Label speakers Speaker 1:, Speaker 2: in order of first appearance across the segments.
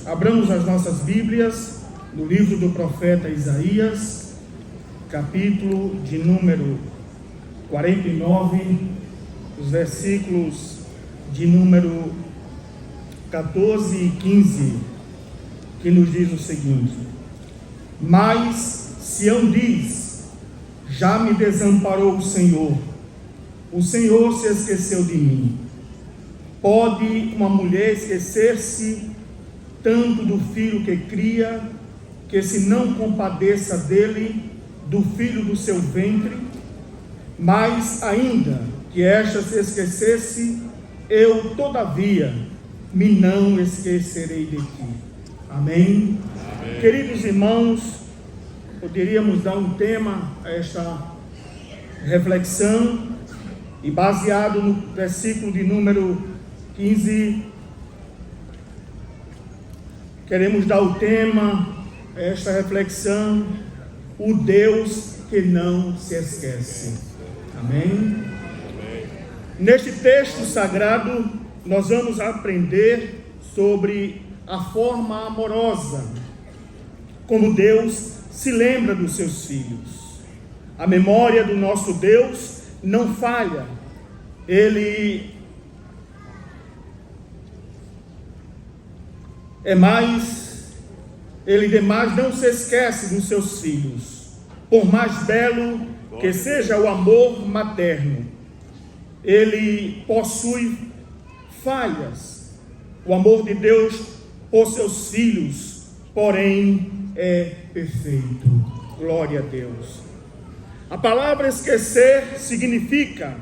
Speaker 1: abramos as nossas Bíblias no livro do profeta Isaías, capítulo de número 49, os versículos de número 14 e 15, que nos diz o seguinte: Mas Sião diz, já me desamparou o Senhor se esqueceu de mim. Pode uma mulher esquecer-se tanto do filho que cria, que se não compadeça dele, do filho do seu ventre? Mas ainda que esta se esquecesse, eu todavia me não esquecerei de ti. Amém? Amém. Queridos irmãos, poderíamos dar um tema a esta reflexão, e baseado no versículo de número 15, queremos dar o tema a esta reflexão: o Deus que não se esquece. Amém? Amém. Neste texto sagrado, nós vamos aprender sobre a forma amorosa como Deus se lembra dos seus filhos. A memória do nosso Deus não falha. Ele demais não se esquece dos seus filhos. Por mais belo que seja o amor materno, ele possui falhas. O amor de Deus por seus filhos, porém, é perfeito. Glória a Deus. A palavra esquecer significa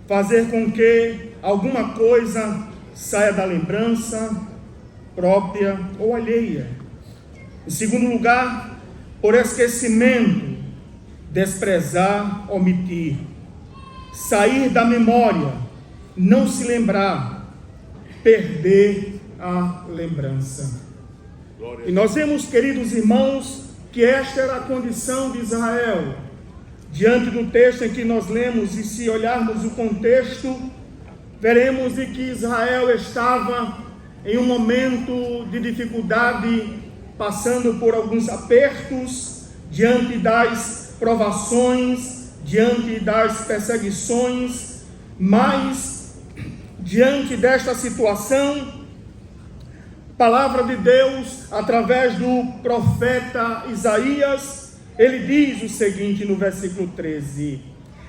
Speaker 1: fazer com que alguma coisa saia da lembrança própria ou alheia. Em segundo lugar, por esquecimento, desprezar, omitir, sair da memória, não se lembrar, perder a lembrança. E nós vemos, queridos irmãos, que esta era a condição de Israel. Diante do texto em que nós lemos, e se olharmos o contexto, veremos de que Israel estava em um momento de dificuldade, passando por alguns apertos, diante das provações, diante das perseguições. Mas, diante desta situação, a palavra de Deus, através do profeta Isaías, ele diz o seguinte no versículo 13: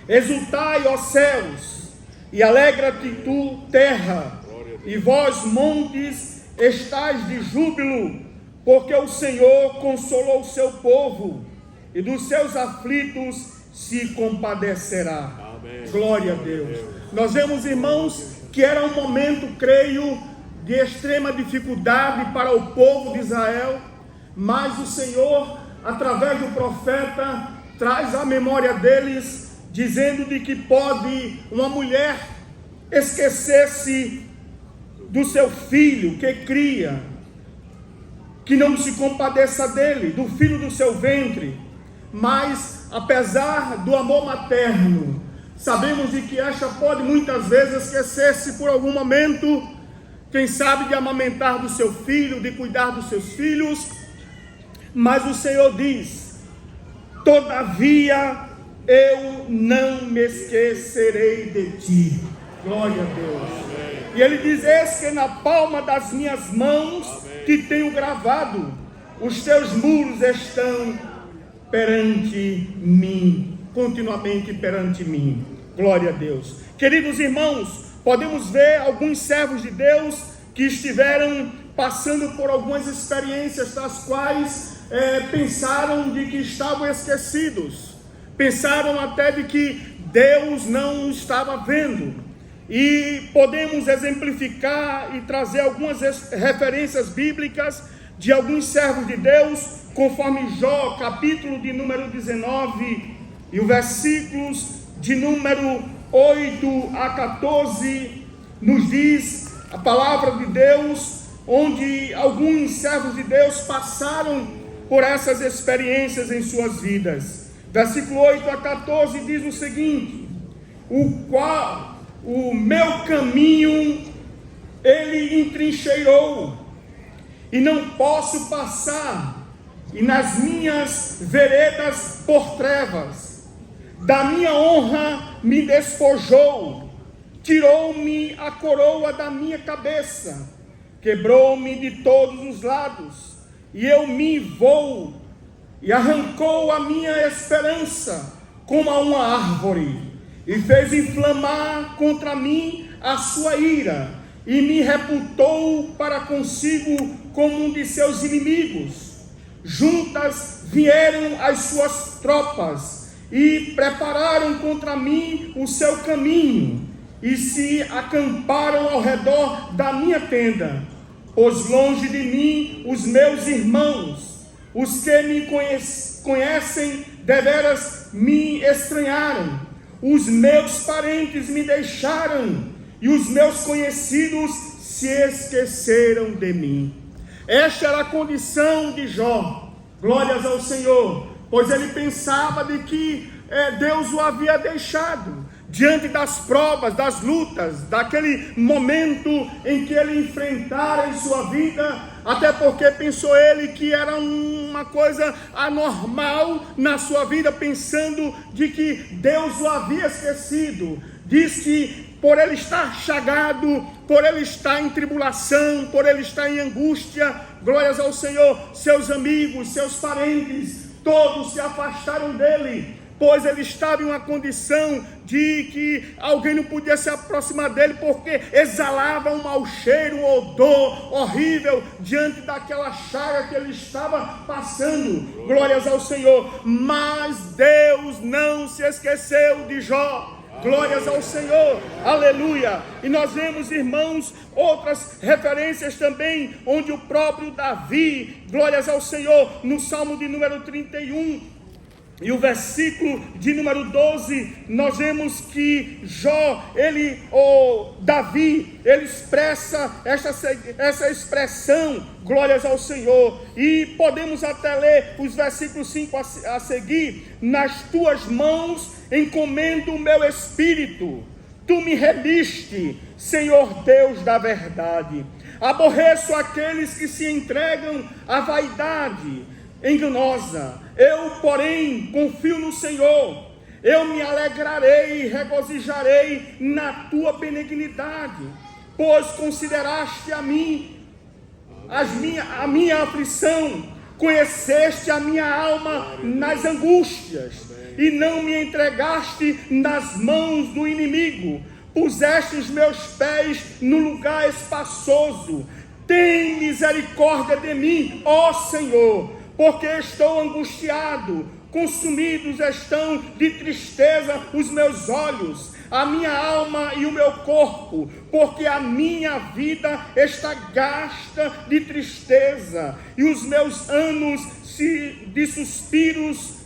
Speaker 1: Exultai, ó céus, e alegra-te tu, terra, e vós, montes, estais de júbilo, porque o Senhor consolou o seu povo, e dos seus aflitos se compadecerá. Amém. Glória a Deus. Nós vemos, irmãos, que era um momento, creio, de extrema dificuldade para o povo de Israel, mas o Senhor, através do profeta, traz à memória deles, dizendo de que pode uma mulher esquecer-se do seu filho que cria, que não se compadeça dele, do filho do seu ventre. Mas, apesar do amor materno, sabemos de que esta pode muitas vezes esquecer-se por algum momento, quem sabe de amamentar do seu filho, de cuidar dos seus filhos. Mas o Senhor diz: todavia eu não me esquecerei de ti. Glória a Deus. Amém. E ele diz: eis que na palma das minhas mãos te tenho gravado, os teus muros estão perante mim, continuamente perante mim. Glória a Deus. Queridos irmãos, podemos ver alguns servos de Deus que estiveram passando por algumas experiências, das quais pensaram de que estavam esquecidos, pensaram até de que Deus não estava vendo. E podemos exemplificar e trazer algumas referências bíblicas de alguns servos de Deus, conforme Jó, capítulo de número 19, e os versículos de número 8 a 14, nos diz a palavra de Deus, onde alguns servos de Deus passaram por essas experiências em suas vidas. Versículo 8 a 14 diz o seguinte: o meu caminho ele entrincheirou, e não posso passar, e nas minhas veredas por trevas. Da minha honra me despojou, tirou-me a coroa da minha cabeça, quebrou-me de todos os lados, e eu me vou, e arrancou a minha esperança como a uma árvore, e fez inflamar contra mim a sua ira, e me reputou para consigo como um de seus inimigos. Juntas vieram as suas tropas, e prepararam contra mim o seu caminho, e se acamparam ao redor da minha tenda. Pois longe de mim os meus irmãos, os que me conhecem deveras me estranharam. Os meus parentes me deixaram, e os meus conhecidos se esqueceram de mim. Esta era a condição de Jó. Glórias ao Senhor, pois ele pensava de que Deus o havia deixado. Diante das provas, das lutas, daquele momento em que ele enfrentara em sua vida, até porque pensou ele que era uma coisa anormal na sua vida, pensando de que Deus o havia esquecido. Diz que por ele estar chagado, por ele estar em tribulação, por ele estar em angústia, glórias ao Senhor, seus amigos, seus parentes, todos se afastaram dele, pois ele estava em uma condição de que alguém não podia se aproximar dele, porque exalava um mau cheiro, um odor horrível, diante daquela chaga que ele estava passando. Glórias ao Senhor. Mas Deus não se esqueceu de Jó. Glórias ao Senhor, aleluia. E nós vemos, irmãos, outras referências também, onde o próprio Davi, glórias ao Senhor, no Salmo de número 31, e o versículo de número 12, nós vemos que Davi, ele expressa essa expressão, glórias ao Senhor, e podemos até ler os versículos 5 a seguir: nas tuas mãos encomendo o meu espírito, tu me remiste, Senhor Deus da verdade. Aborreço aqueles que se entregam à vaidade enganosa. Eu, porém, confio no Senhor. Eu me alegrarei e regozijarei na tua benignidade, pois consideraste a minha aflição, conheceste a minha alma nas angústias, e não me entregaste nas mãos do inimigo. Puseste os meus pés no lugar espaçoso. Tem misericórdia de mim, ó Senhor, porque estou angustiado. Consumidos estão de tristeza os meus olhos, a minha alma e o meu corpo, porque a minha vida está gasta de tristeza, e os meus anos de suspiros.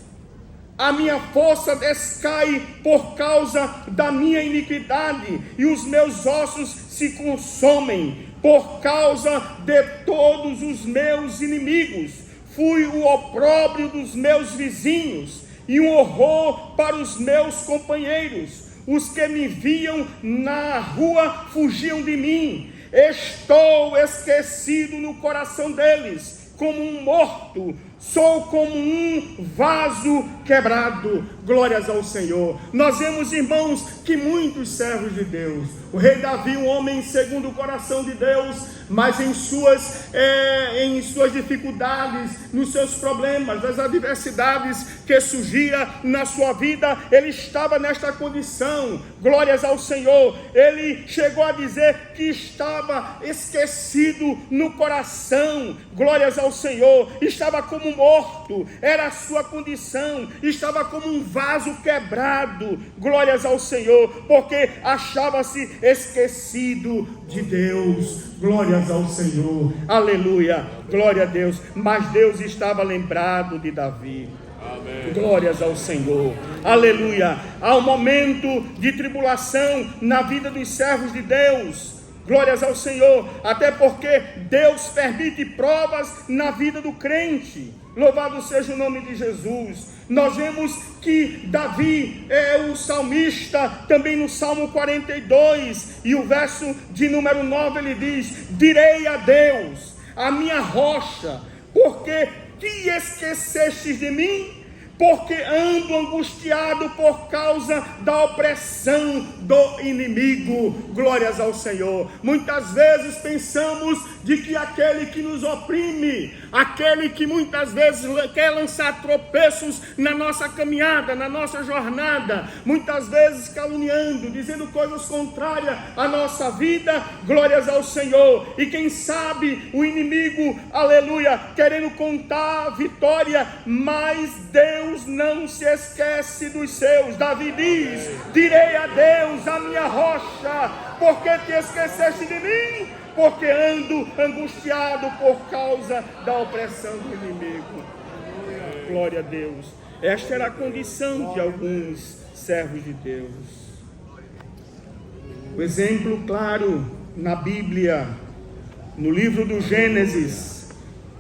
Speaker 1: A minha força descai por causa da minha iniquidade, e os meus ossos se consomem por causa de todos os meus inimigos. Fui o opróbrio dos meus vizinhos, e um horror para os meus companheiros. Os que me viam na rua fugiam de mim. Estou esquecido no coração deles, como um morto. Sou como um vaso quebrado. Glórias ao Senhor. Nós vemos, irmãos, que muitos servos de Deus, o rei Davi, um homem segundo o coração de Deus, mas em suas dificuldades, nos seus problemas, nas adversidades que surgiam na sua vida, ele estava nesta condição. Glórias ao Senhor. Ele chegou a dizer que estava esquecido no coração. Glórias ao Senhor. Estava como morto, era a sua condição. Estava como um vaso quebrado. Glórias ao Senhor, porque achava-se esquecido de Deus. Glórias ao Senhor, aleluia, glória a Deus. Mas Deus estava lembrado de Davi. Amém. Glórias ao Senhor, aleluia. Há um momento de tribulação na vida dos servos de Deus. Glórias ao Senhor, até porque Deus permite provas na vida do crente. Louvado seja o nome de Jesus. Nós vemos que Davi é o salmista, também no Salmo 42, e o verso de número 9 ele diz: direi a Deus, a minha rocha, porque te esquecestes de mim, porque ando angustiado por causa da opressão do inimigo. Glórias ao Senhor. Muitas vezes pensamos de que aquele que nos oprime, aquele que muitas vezes quer lançar tropeços na nossa caminhada, na nossa jornada, muitas vezes caluniando, dizendo coisas contrárias à nossa vida, glórias ao Senhor. E quem sabe o inimigo, aleluia, querendo contar a vitória, mas Deus não se esquece dos seus. Davi diz: direi a Deus, a minha rocha, porque te esqueceste de mim, porque ando angustiado por causa da opressão do inimigo. Glória a Deus. Esta era a condição de alguns servos de Deus. O exemplo claro na Bíblia, no livro do Gênesis,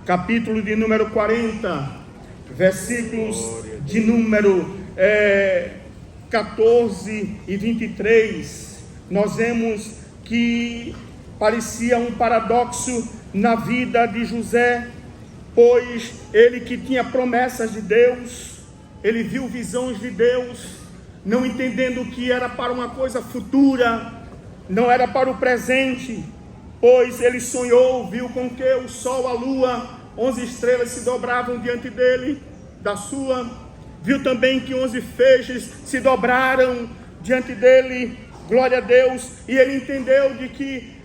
Speaker 1: capítulo de número 40, versículos de número 14 e 23, nós vemos que parecia um paradoxo na vida de José, pois ele que tinha promessas de Deus, ele viu visões de Deus, não entendendo que era para uma coisa futura, não era para o presente, pois ele sonhou, viu com que o sol, a lua, 11 estrelas se dobravam diante dele, viu também que 11 feixes se dobraram diante dele, glória a Deus, e ele entendeu de que,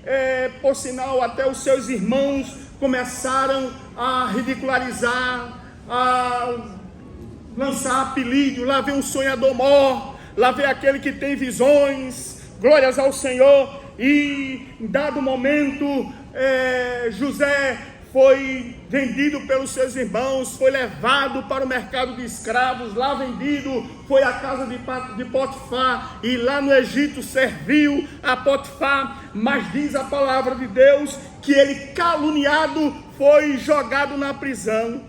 Speaker 1: por sinal, até os seus irmãos começaram a ridicularizar, a lançar apelido. Lá vem um sonhador mor, lá vem aquele que tem visões, glórias ao Senhor. E em dado momento, José foi vendido pelos seus irmãos, foi levado para o mercado de escravos, lá vendido, foi à casa de Potifar, e lá no Egito serviu a Potifar. Mas diz a palavra de Deus que ele, caluniado, foi jogado na prisão.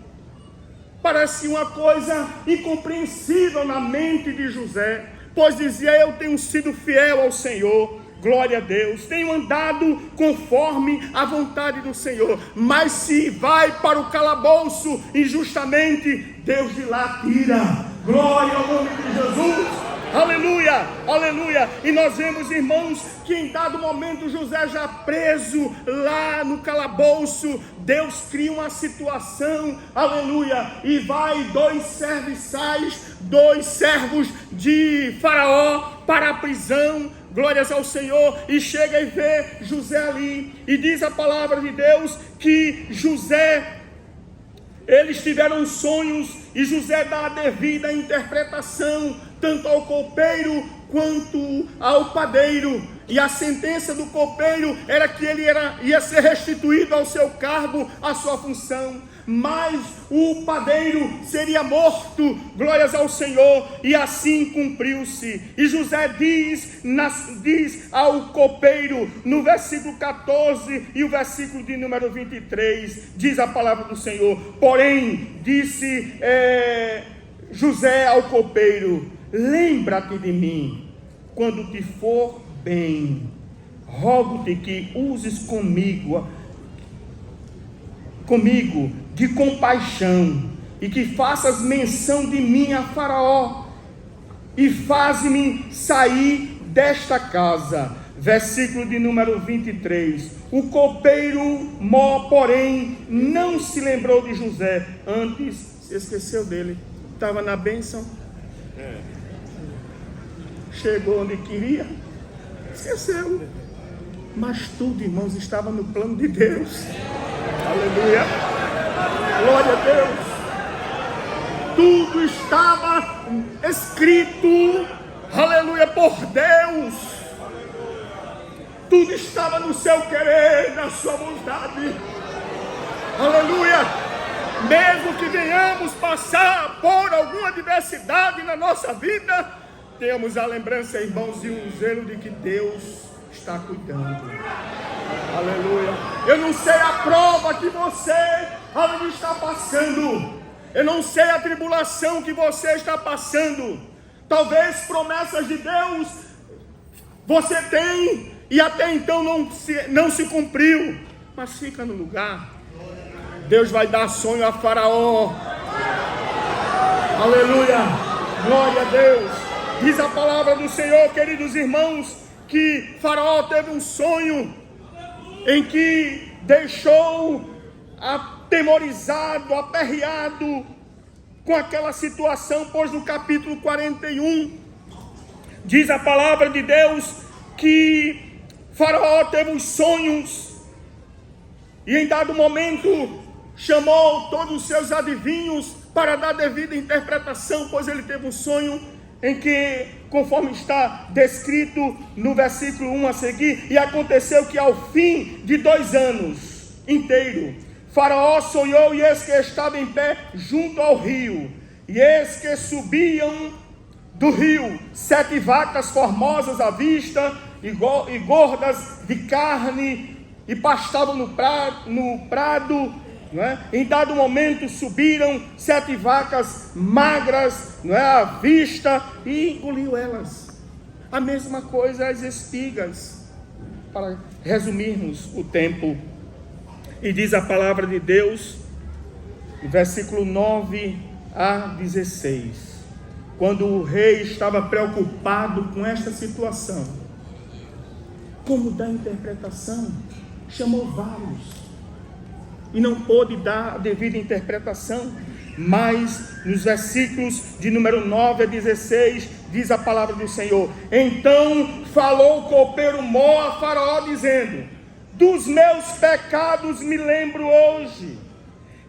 Speaker 1: Parece uma coisa incompreensível na mente de José, pois dizia: eu tenho sido fiel ao Senhor, glória a Deus, tenho andado conforme a vontade do Senhor, mas se vai para o calabouço injustamente, Deus de lá tira. Glória ao nome de Jesus, aleluia, aleluia. E nós vemos, irmãos, que em dado momento José já preso lá no calabouço, Deus cria uma situação, aleluia, e vai 2 serviçais, 2 servos de Faraó para a prisão, glórias ao Senhor, e chega e vê José ali, e diz a palavra de Deus que José, eles tiveram sonhos, e José dá a devida interpretação, tanto ao copeiro quanto ao padeiro, e a sentença do copeiro era que ele ia ser restituído ao seu cargo, à sua função, mas o padeiro seria morto, glórias ao Senhor, e assim cumpriu-se. E José diz ao copeiro, no versículo 14 e o versículo de número 23, diz a palavra do Senhor: porém, disse José ao copeiro: lembra-te de mim, quando te for bem, rogo-te que uses comigo de compaixão, e que faças menção de mim a Faraó, e faz-me sair desta casa. Versículo de número 23, o copeiro porém não se lembrou de José, antes se esqueceu dele, estava na bênção, chegou onde queria, esqueceu. Mas tudo, irmãos, estava no plano de Deus. Aleluia, glória a Deus. Tudo estava escrito, aleluia, por Deus. Tudo estava no seu querer, na sua vontade. Aleluia. Mesmo que venhamos passar por alguma adversidade na nossa vida, temos a lembrança, irmãos, e o zelo de que Deus está cuidando. Aleluia. Eu não sei a prova que você está passando, eu não sei a tribulação que você está passando. Talvez promessas de Deus você tem e até então não se cumpriu, mas fica no lugar, Deus vai dar sonho a Faraó. Aleluia, glória a Deus. Diz a palavra do Senhor, queridos irmãos, que Faraó teve um sonho em que deixou atemorizado, aperreado com aquela situação, pois no capítulo 41 diz a palavra de Deus que Faraó teve os sonhos e em dado momento chamou todos os seus adivinhos para dar devida interpretação, pois ele teve um sonho em que, conforme está descrito no versículo 1 a seguir, e aconteceu que ao fim de 2 anos inteiro, Faraó sonhou, e eis que estava em pé junto ao rio, e eis que subiam do rio 7 vacas formosas à vista, e gordas de carne, e pastavam no prado. Não é? Em dado momento subiram 7 vacas magras, não é, à vista, e engoliu elas. A mesma coisa as espigas, para resumirmos o tempo. E diz a palavra de Deus, versículo 9 a 16, quando o rei estava preocupado com esta situação, como dar interpretação, chamou vários, e não pôde dar a devida interpretação, mas nos versículos de número 9 a 16, diz a palavra do Senhor: então falou o copeiro Mó a Faraó, dizendo: dos meus pecados me lembro hoje,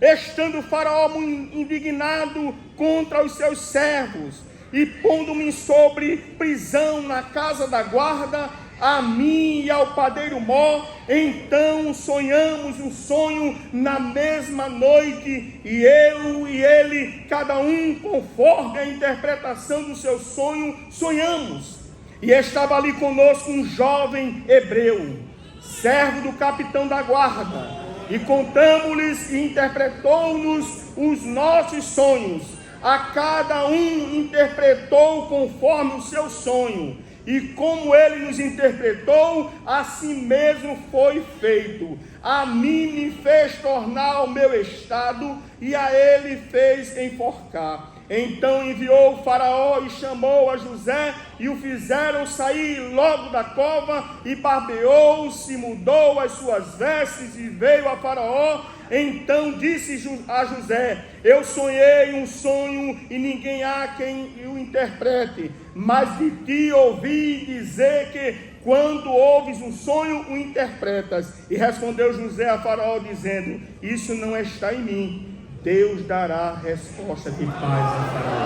Speaker 1: estando Faraó indignado contra os seus servos, e pondo-me sobre prisão na casa da guarda, a mim e ao padeiro Mó. Então sonhamos um sonho na mesma noite, e eu e ele, cada um conforme a interpretação do seu sonho, sonhamos. E estava ali conosco um jovem hebreu, servo do capitão da guarda, e contamos-lhes e interpretou-nos os nossos sonhos. A cada um interpretou conforme o seu sonho, e como ele nos interpretou, assim mesmo foi feito. A mim me fez tornar ao meu estado, e a ele fez enforcar. Então enviou o Faraó e chamou a José, e o fizeram sair logo da cova, e barbeou-se, mudou as suas vestes, e veio a Faraó. Então disse a José: eu sonhei um sonho, e ninguém há quem o interprete, mas de ti ouvi dizer que quando ouves um sonho, o interpretas. E respondeu José a Faraó, dizendo: isso não está em mim. Deus dará resposta de paz a Faraó.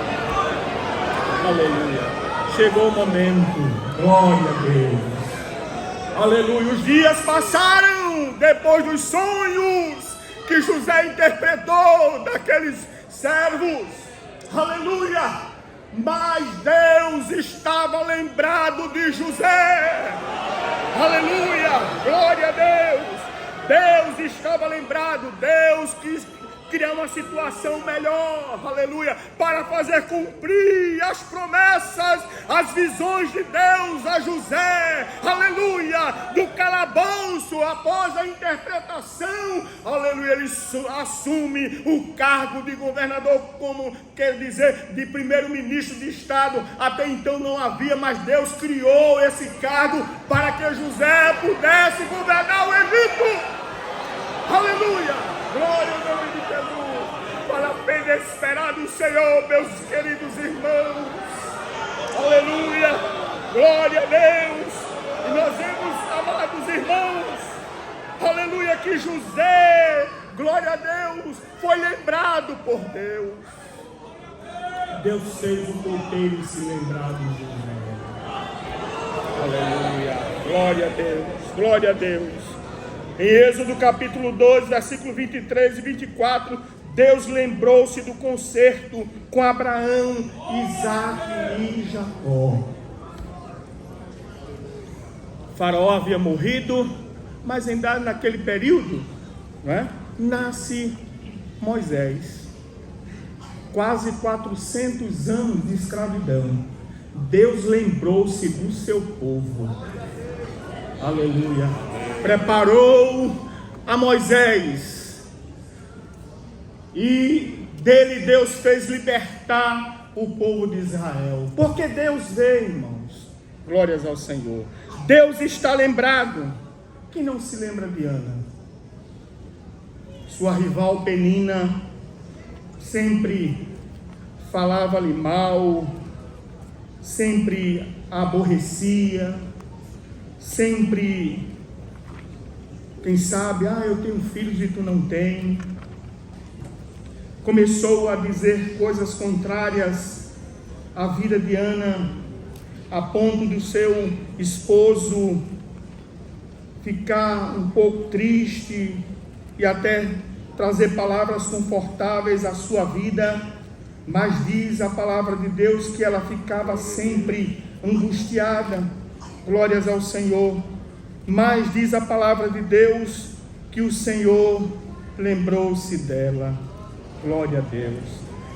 Speaker 1: Aleluia. Chegou o momento. Glória a Deus. Aleluia. Os dias passaram depois dos sonhos que José interpretou daqueles servos. Aleluia. Mas Deus estava lembrado de José. Aleluia. Glória a Deus. Deus estava lembrado. Deus quis criar uma situação melhor, aleluia, para fazer cumprir as promessas, as visões de Deus a José, aleluia, do calabouço. Após a interpretação, aleluia, ele assume o cargo de governador, como quer dizer, de primeiro-ministro de estado. Até então não havia, mas Deus criou esse cargo para que José pudesse governar o Egito. Aleluia, glória ao nome de Jesus. Vale a pena esperar no Senhor, meus queridos irmãos. Aleluia, glória a Deus. E nós vemos, amados irmãos, aleluia, que José, glória a Deus, foi lembrado por Deus. Deus fez o copeiro se lembrar de José. Aleluia, glória a Deus, glória a Deus. Em Êxodo capítulo 2, versículo 23 e 24, Deus lembrou-se do concerto com Abraão, Isaque e Jacó. Faraó havia morrido, mas ainda naquele período, não é? Nasce Moisés. Quase 400 anos de escravidão. Deus lembrou-se do seu povo. Aleluia. Preparou a Moisés e dele Deus fez libertar o povo de Israel. Porque Deus vê, irmãos, glórias ao Senhor. Deus está lembrado. Quem não se lembra de Ana? Sua rival Penina sempre falava-lhe mal, sempre a aborrecia, sempre, quem sabe, eu tenho filhos e tu não tens. Começou a dizer coisas contrárias à vida de Ana, a ponto do seu esposo ficar um pouco triste e até trazer palavras confortáveis à sua vida, mas diz a palavra de Deus que ela ficava sempre angustiada, glórias ao Senhor. Mas diz a palavra de Deus que o Senhor lembrou-se dela, glória a Deus.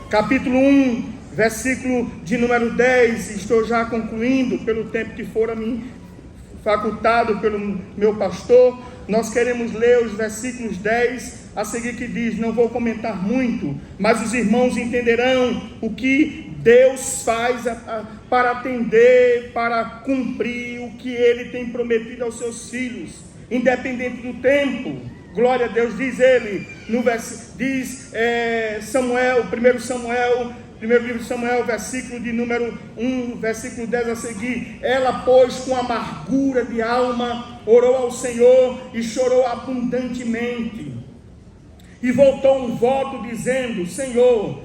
Speaker 1: Capítulo 1, versículo de número 10, estou já concluindo pelo tempo que fora me facultado pelo meu pastor. Nós queremos ler os versículos 10 a seguir, que diz, não vou comentar muito, mas os irmãos entenderão o que Deus faz para atender, para cumprir o que Ele tem prometido aos seus filhos, independente do tempo. Glória a Deus, diz ele, Samuel, 1 Samuel, primeiro livro de Samuel, versículo de número 1, versículo 10 a seguir. Ela, pois, com amargura de alma, orou ao Senhor e chorou abundantemente. E voltou um voto dizendo, Senhor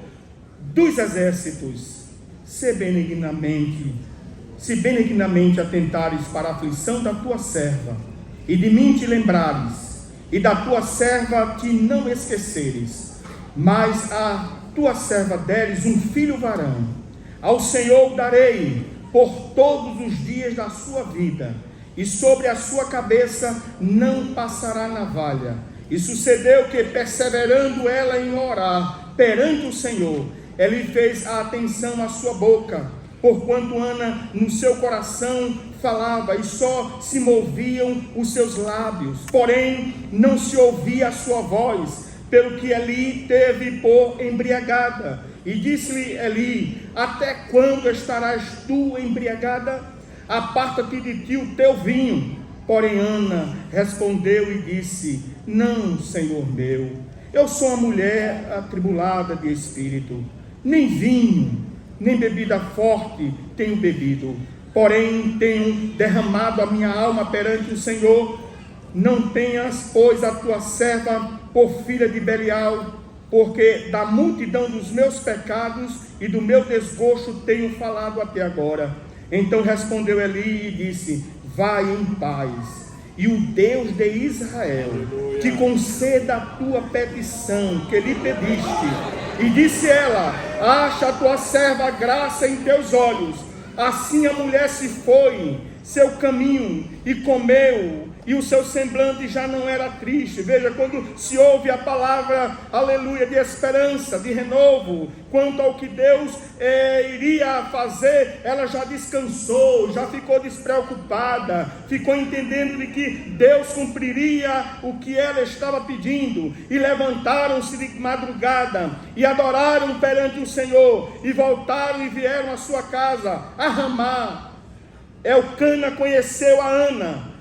Speaker 1: dos exércitos, se benignamente atentares para a aflição da tua serva, e de mim te lembrares, e da tua serva te não esqueceres, mas a tua serva deres um filho varão, ao Senhor darei por todos os dias da sua vida, e sobre a sua cabeça não passará navalha. E sucedeu que, perseverando ela em orar perante o Senhor, ele fez a atenção à sua boca, porquanto Ana no seu coração falava, e só se moviam os seus lábios, porém não se ouvia a sua voz, pelo que Eli teve por embriagada. E disse-lhe Eli, até quando estarás tu embriagada? Aparta-te de ti o teu vinho. Porém Ana respondeu e disse, não, Senhor meu, eu sou uma mulher atribulada de espírito, nem vinho, nem bebida forte tenho bebido, porém tenho derramado a minha alma perante o Senhor. Não tenhas, pois, a tua serva por filha de Belial, porque da multidão dos meus pecados e do meu desgosto tenho falado até agora. Então respondeu Eli e disse, vai em paz, e o Deus de Israel te conceda a tua petição que lhe pediste. E disse ela, acha a tua serva graça em teus olhos. Assim a mulher se foi seu caminho e comeu, e o seu semblante já não era triste. Veja, quando se ouve a palavra, aleluia, de esperança, de renovo, quanto ao que Deus iria fazer, ela já descansou, já ficou despreocupada, ficou entendendo de que Deus cumpriria o que ela estava pedindo. E levantaram-se de madrugada, e adoraram perante o Senhor, e voltaram e vieram à sua casa, a Ramá. Elcana conheceu a Ana,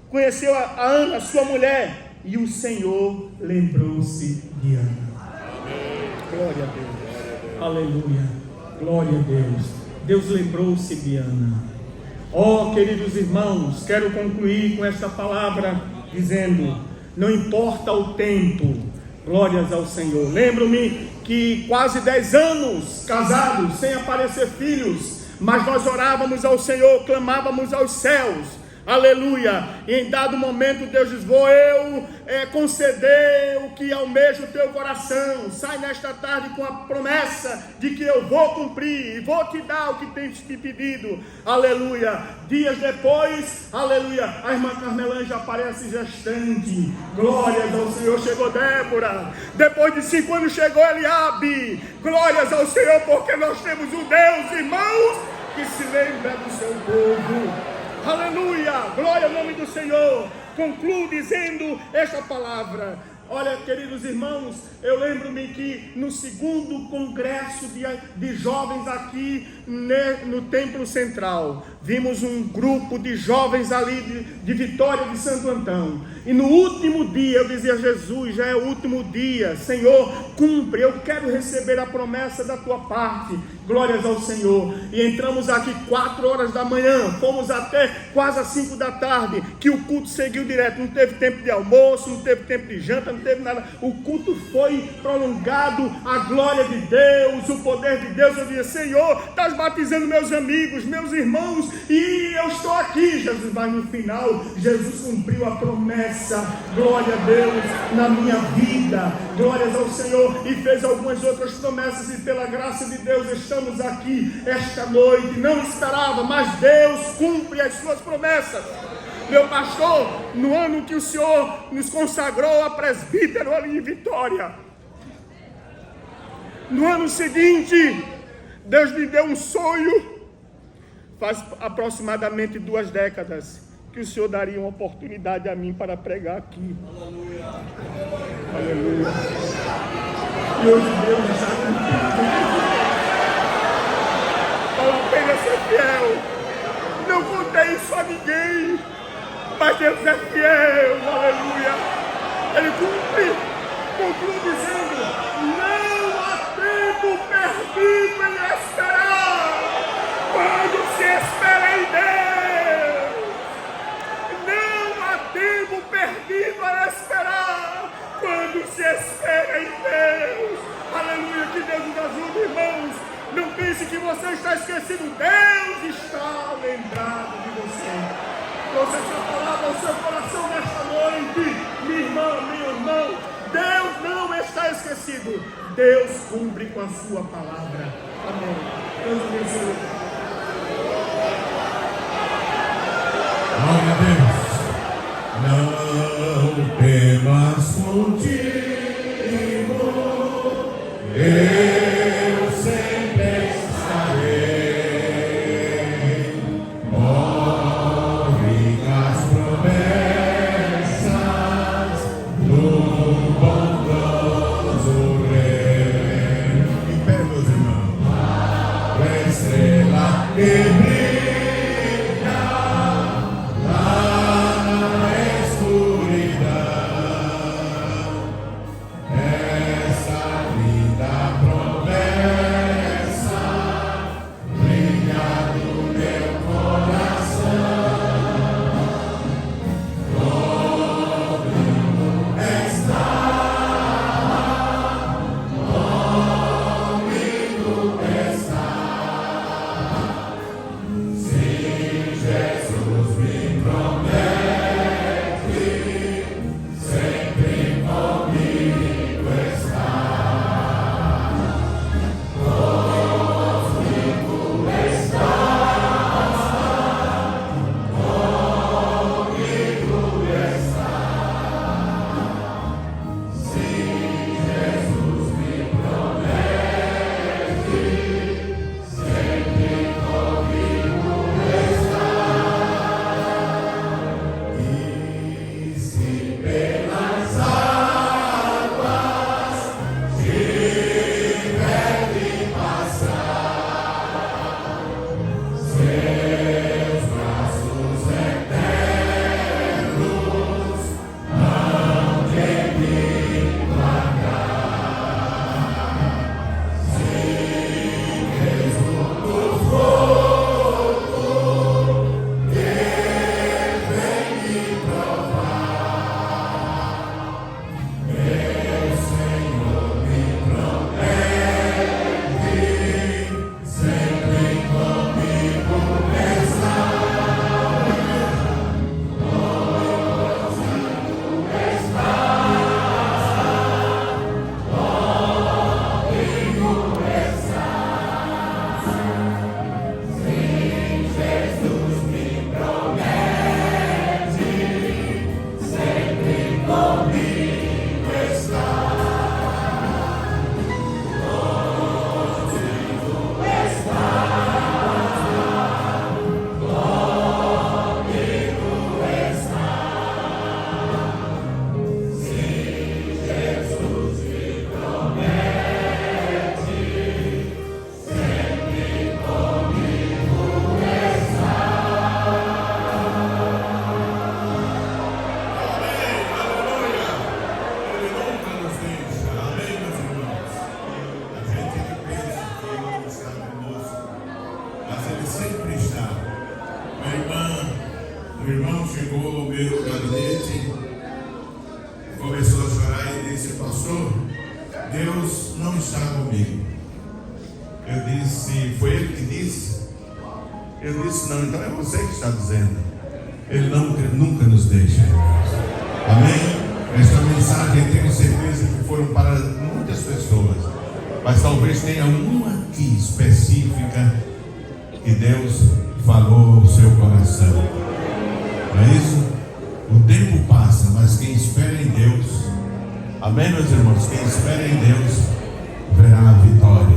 Speaker 1: conheceu a Ana, sua mulher, e o Senhor lembrou-se de Ana. Amém. Glória a Deus, aleluia, glória a Deus. Deus lembrou-se de Ana. Queridos irmãos, quero concluir com esta palavra dizendo, não importa o tempo, glórias ao Senhor. Lembro-me que quase 10 anos casados, sem aparecer filhos, mas nós orávamos ao Senhor, clamávamos aos céus, aleluia, e em dado momento Deus diz, vou eu conceder o que almeja o teu coração. Sai nesta tarde com a promessa de que eu vou cumprir, e vou te dar o que tens te pedido, aleluia. Dias depois, aleluia, a irmã Carmelã já aparece gestante, glórias ao Senhor. Chegou Débora, depois de 5 anos chegou Eliabe, glórias ao Senhor, porque nós temos um Deus, irmãos, que se lembra do seu povo, aleluia, glória ao nome do Senhor. Concluo dizendo esta palavra, Olha, queridos irmãos, eu lembro-me que no segundo congresso de jovens aqui no Templo Central, vimos um grupo de jovens ali de Vitória de Santo Antão. E no último dia eu dizia: Jesus, já é o último dia, Senhor, cumpre, eu quero receber a promessa da tua parte. Glórias ao Senhor. E entramos aqui 4 horas da manhã, fomos até quase às 5 da tarde, que o culto seguiu direto, não teve tempo de almoço, não teve tempo de janta, não teve nada. O culto foi prolongado, a glória de Deus, o poder de Deus. Eu dizia: Senhor, estás batizando meus amigos, meus irmãos, e eu estou aqui, Jesus. Mas no final, Jesus cumpriu a promessa, glória a Deus, na minha vida, glórias ao Senhor, e fez algumas outras promessas, e pela graça de Deus estamos aqui esta noite. Não esperava, mas Deus cumpre as suas promessas. Meu pastor, no ano que o Senhor nos consagrou a presbítero ali em Vitória, no ano seguinte, Deus me deu um sonho, faz aproximadamente 2 décadas, que o Senhor daria uma oportunidade a mim para pregar aqui. Aleluia. Aleluia. E hoje Deus já cumpriu. Vale a pena ser fiel. Não contei isso a ninguém, mas Deus é fiel. Aleluia. Ele cumpre. Conclui dizendo: não há tempo perdido em esperar quando se espera em Deus. Não há tempo perdido a esperar quando se espera em Deus. Aleluia. Que Deus nos ajude, irmãos. Não pense que você está esquecido. Deus está lembrado de você. Trouxe essa palavra ao seu coração nesta noite, minha irmã, meu irmão. Deus não está esquecido. Deus cumpre com a sua palavra. Amém. Deus abençoe.
Speaker 2: Glória a Deus. Não temas contigo. Eu sempre estarei. Morre as promessas do bondoso Rei. Em pé, meus irmãos. A estrela que brilha lá na escuridão. Essa vida Deus não está comigo. Eu disse, foi Ele que disse? Eu disse, não, então é você que está dizendo. Ele nunca nos deixa. Amém? Esta mensagem tenho certeza que foram para muitas pessoas, mas talvez tenha uma aqui específica que Deus falou ao seu coração. Não é isso? O tempo passa, mas quem espera em Deus, amém, meus irmãos? Quem espera em Deus verá a vitória.